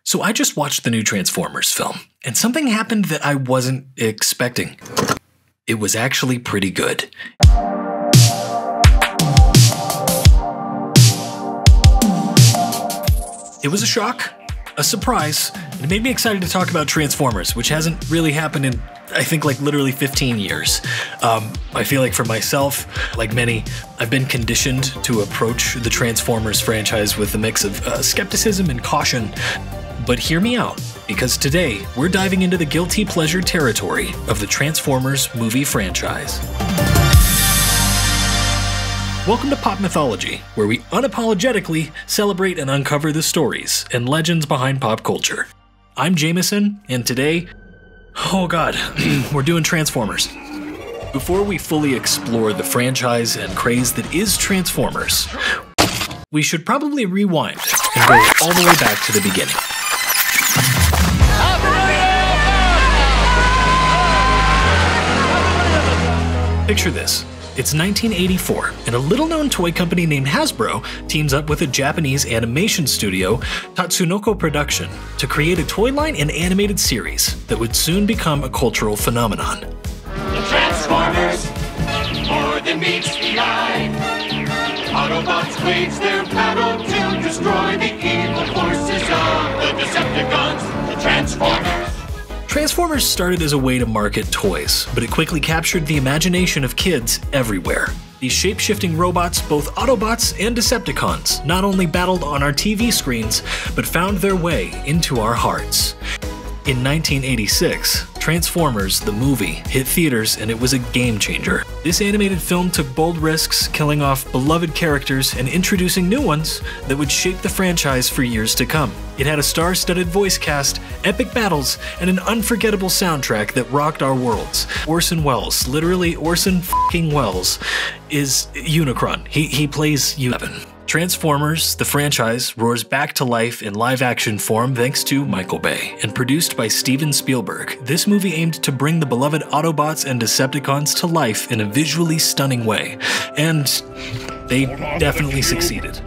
So I just watched the new Transformers film, and something happened that I wasn't expecting. It was actually pretty good. It was a shock, a surprise, and it made me excited to talk about Transformers, which hasn't really happened in, I think, like literally 15 years. I feel like for myself, like many, I've been conditioned to approach the Transformers franchise with a mix of skepticism and caution. But hear me out, because today we're diving into the guilty pleasure territory of the Transformers movie franchise. Welcome to Pop Mythology, where we unapologetically celebrate and uncover the stories and legends behind pop culture. I'm Jameson, and today, oh god, we're doing Transformers. Before we fully explore the franchise and craze that is Transformers, we should probably rewind and go all the way back to the beginning. Picture this. It's 1984, and a little-known toy company named Hasbro teams up with a Japanese animation studio, Tatsunoko Production, to create a toy line and animated series that would soon become a cultural phenomenon. The Transformers, more than meets the eye. Autobots wage their battle to destroy the evil forces of the Decepticons. The Transformers. Transformers started as a way to market toys, but it quickly captured the imagination of kids everywhere. These shape-shifting robots, both Autobots and Decepticons, not only battled on our TV screens, but found their way into our hearts. In 1986, Transformers, the movie, hit theaters and it was a game changer. This animated film took bold risks, killing off beloved characters and introducing new ones that would shape the franchise for years to come. It had a star-studded voice cast, epic battles, and an unforgettable soundtrack that rocked our worlds. Orson Welles, literally Orson f***ing Welles, is Unicron. He plays U11. Transformers, the franchise, roars back to life in live-action form thanks to Michael Bay, and produced by Steven Spielberg. This movie aimed to bring the beloved Autobots and Decepticons to life in a visually stunning way, and they definitely succeeded.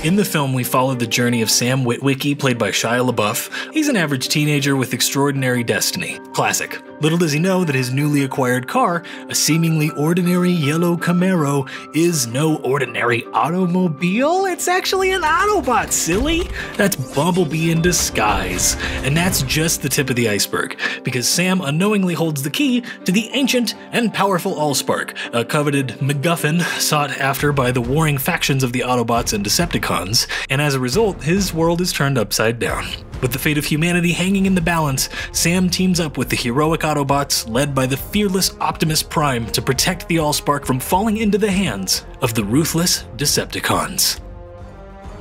In the film, we followed the journey of Sam Witwicky, played by Shia LaBeouf. He's an average teenager with extraordinary destiny. Classic. Little does he know that his newly acquired car, a seemingly ordinary yellow Camaro, is no ordinary automobile. It's actually an Autobot, silly! That's Bumblebee in disguise. And that's just the tip of the iceberg, because Sam unknowingly holds the key to the ancient and powerful Allspark, a coveted MacGuffin sought after by the warring factions of the Autobots and Decepticons, and as a result, his world is turned upside down. With the fate of humanity hanging in the balance, Sam teams up with the heroic Autobots, led by the fearless Optimus Prime, to protect the Allspark from falling into the hands of the ruthless Decepticons.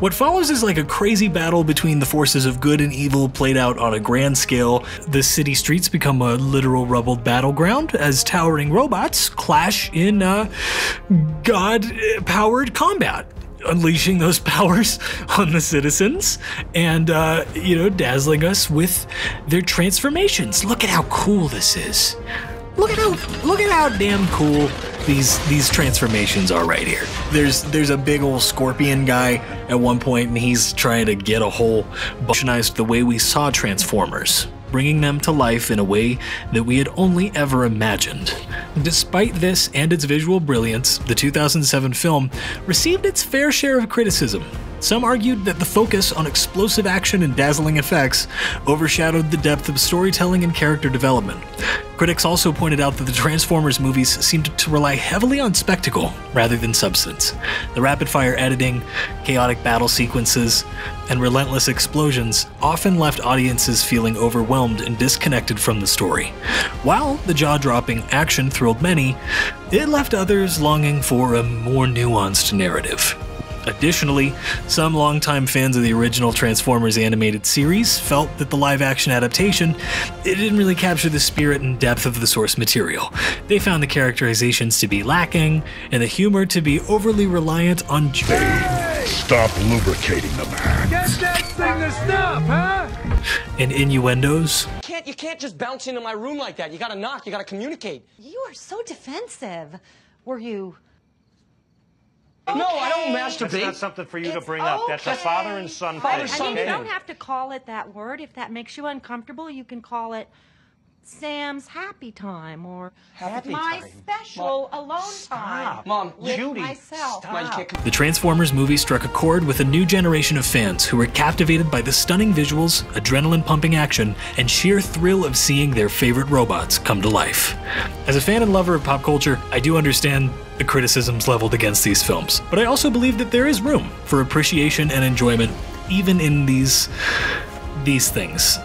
What follows is like a crazy battle between the forces of good and evil played out on a grand scale. The city streets become a literal rubbled battleground as towering robots clash in God-powered combat, unleashing those powers on the citizens and, dazzling us with their transformations. Look at how cool this is. Look at how damn cool these transformations are right here. There's a big old scorpion guy at one point, and he's trying to get a whole revolutionized the way we saw Transformers, bringing them to life in a way that we had only ever imagined. Despite this and its visual brilliance, the 2007 film received its fair share of criticism. Some argued that the focus on explosive action and dazzling effects overshadowed the depth of storytelling and character development. Critics also pointed out that the Transformers movies seemed to rely heavily on spectacle rather than substance. The rapid-fire editing, chaotic battle sequences, and relentless explosions often left audiences feeling overwhelmed and disconnected from the story. While the jaw-dropping action thrilled many, it left others longing for a more nuanced narrative. Additionally, some longtime fans of the original Transformers animated series felt that the live-action adaptation didn't really capture the spirit and depth of the source material. They found the characterizations to be lacking, and the humor to be overly reliant on Stop lubricating the man. Get that thing to stop, huh? And innuendos. You can't just bounce into my room like that. You gotta knock, you gotta communicate. You are so defensive. Were you No, I don't That's masturbate. not something for you to bring up. That's a father and son Father thing. son I mean, you thing. don't have to call it that word. If that makes you uncomfortable, you can call it Sam's happy time or Happy my time. special alone time. Mom, with Judy, myself. stop. The Transformers movie struck a chord with a new generation of fans who were captivated by the stunning visuals, adrenaline-pumping action, and sheer thrill of seeing their favorite robots come to life. As a fan and lover of pop culture, I do understand the criticisms leveled against these films, but I also believe that there is room for appreciation and enjoyment even in these things.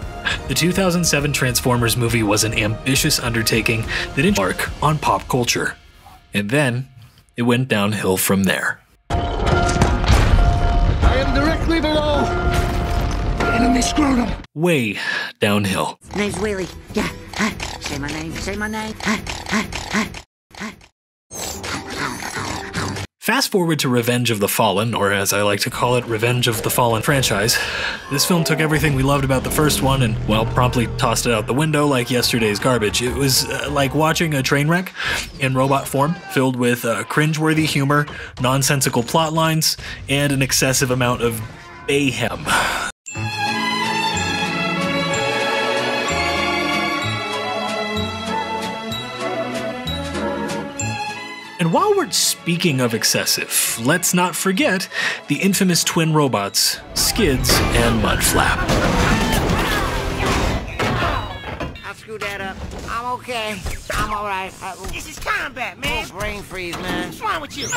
The 2007 Transformers movie was an ambitious undertaking that embarked on pop culture. And then, it went downhill from there. I am directly below the enemy scrotum. Way downhill. Name's Wheelie. Yeah. Say my name. Say my name. Fast forward to Revenge of the Fallen, or as I like to call it, Revenge of the Fallen franchise. This film took everything we loved about the first one and, well, promptly tossed it out the window like yesterday's garbage. It was like watching a train wreck in robot form, filled with cringeworthy humor, nonsensical plot lines, and an excessive amount of mayhem. And while we're speaking of excessive, let's not forget the infamous twin robots, Skids and Mudflap. I screwed that up. I'm okay. I'm alright. This is combat, man. Oh, brain freeze, man. What's wrong with you?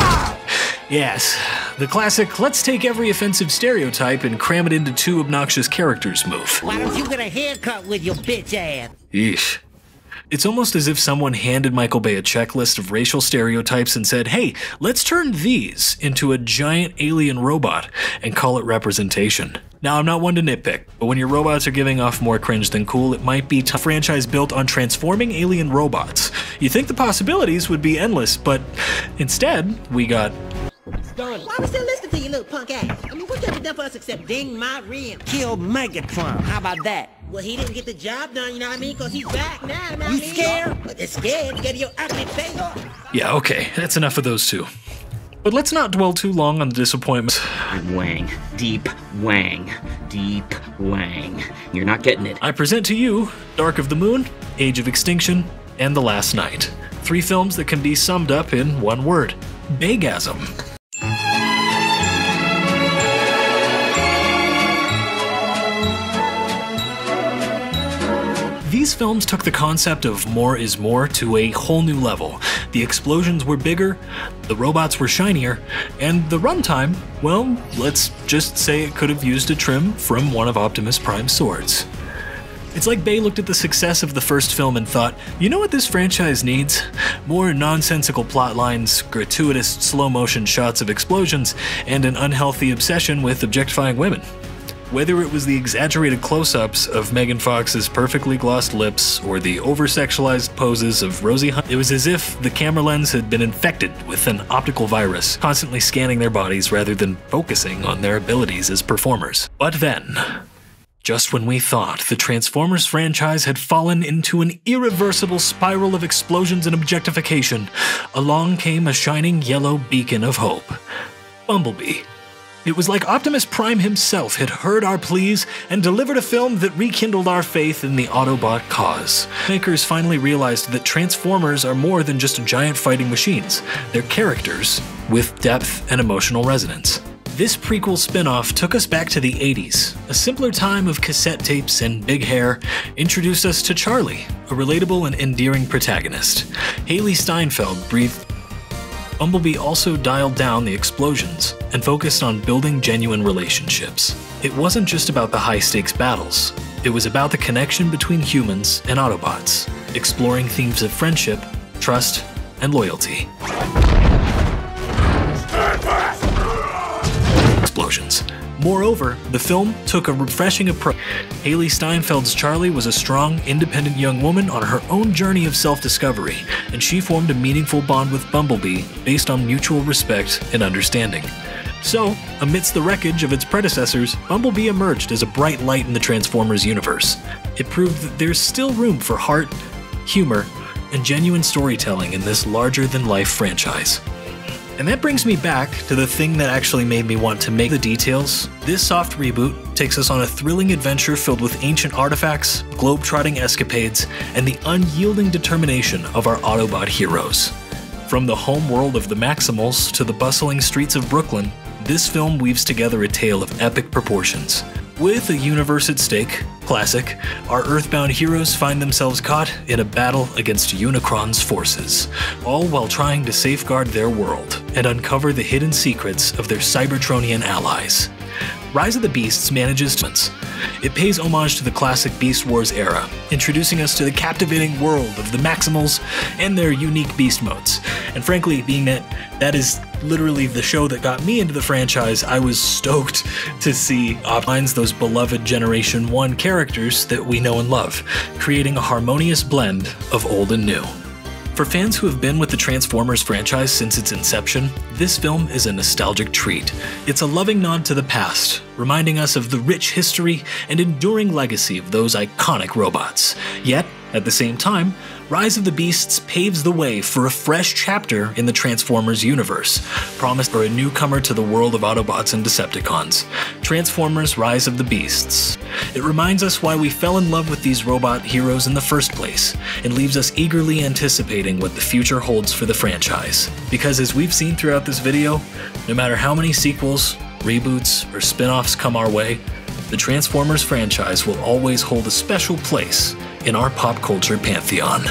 Yes, the classic let's take every offensive stereotype and cram it into two obnoxious characters move. Why don't you get a haircut with your bitch ass? Yeesh. It's almost as if someone handed Michael Bay a checklist of racial stereotypes and said, hey, let's turn these into a giant alien robot and call it representation. Now, I'm not one to nitpick, but when your robots are giving off more cringe than cool, it might be a franchise built on transforming alien robots. You'd think the possibilities would be endless, but instead, we got... Why we still listening to you, little punk ass? I mean, what you ever done for us except ding my rim? Kill Megatron. How about that? Well, he didn't get the job done, you know what I mean? Because he's back now, you scared? But they're scared to get your ugly face off. Yeah, okay, that's enough of those two. But let's not dwell too long on the disappointments. Wang. Deep Wang. Deep Wang. You're not getting it. I present to you Dark of the Moon, Age of Extinction, and The Last Night. 3 films that can be summed up in one word: Baygasm. These films took the concept of more is more to a whole new level. The explosions were bigger, the robots were shinier, and the runtime, well, let's just say it could have used a trim from one of Optimus Prime's swords. It's like Bay looked at the success of the first film and thought, you know what this franchise needs? More nonsensical plot lines, gratuitous slow-motion shots of explosions, and an unhealthy obsession with objectifying women. Whether it was the exaggerated close-ups of Megan Fox's perfectly glossed lips or the over-sexualized poses of Rosie Hunt, it was as if the camera lens had been infected with an optical virus, constantly scanning their bodies rather than focusing on their abilities as performers. But then, just when we thought the Transformers franchise had fallen into an irreversible spiral of explosions and objectification, along came a shining yellow beacon of hope: Bumblebee. It was like Optimus Prime himself had heard our pleas and delivered a film that rekindled our faith in the Autobot cause. Makers finally realized that Transformers are more than just giant fighting machines. They're characters with depth and emotional resonance. This prequel spin-off took us back to the 80s. A simpler time of cassette tapes and big hair introduced us to Charlie, a relatable and endearing protagonist. Haley Steinfeld breathed. Bumblebee also dialed down the explosions and focused on building genuine relationships. It wasn't just about the high-stakes battles. It was about the connection between humans and Autobots, exploring themes of friendship, trust, and loyalty. Explosions. Moreover, the film took a refreshing approach. Haley Steinfeld's Charlie was a strong, independent young woman on her own journey of self-discovery, and she formed a meaningful bond with Bumblebee based on mutual respect and understanding. So, amidst the wreckage of its predecessors, Bumblebee emerged as a bright light in the Transformers universe. It proved that there's still room for heart, humor, and genuine storytelling in this larger-than-life franchise. And that brings me back to the thing that actually made me want to make the details. This soft reboot takes us on a thrilling adventure filled with ancient artifacts, globe-trotting escapades, and the unyielding determination of our Autobot heroes. From the home world of the Maximals to the bustling streets of Brooklyn, this film weaves together a tale of epic proportions. With a universe at stake, classic, our Earthbound heroes find themselves caught in a battle against Unicron's forces, all while trying to safeguard their world and uncover the hidden secrets of their Cybertronian allies. Rise of the Beasts manages to... It pays homage to the classic Beast Wars era, introducing us to the captivating world of the Maximals and their unique beast modes. And frankly, being that that is literally the show that got me into the franchise, I was stoked to see Optimize those beloved Generation 1 characters that we know and love, creating a harmonious blend of old and new. For fans who have been with the Transformers franchise since its inception, this film is a nostalgic treat. It's a loving nod to the past, reminding us of the rich history and enduring legacy of those iconic robots. Yet, at the same time, Rise of the Beasts paves the way for a fresh chapter in the Transformers universe, promised for a newcomer to the world of Autobots and Decepticons. Transformers Rise of the Beasts. It reminds us why we fell in love with these robot heroes in the first place, and leaves us eagerly anticipating what the future holds for the franchise. Because as we've seen throughout this video, no matter how many sequels, reboots, or spin-offs come our way, the Transformers franchise will always hold a special place in our pop culture pantheon.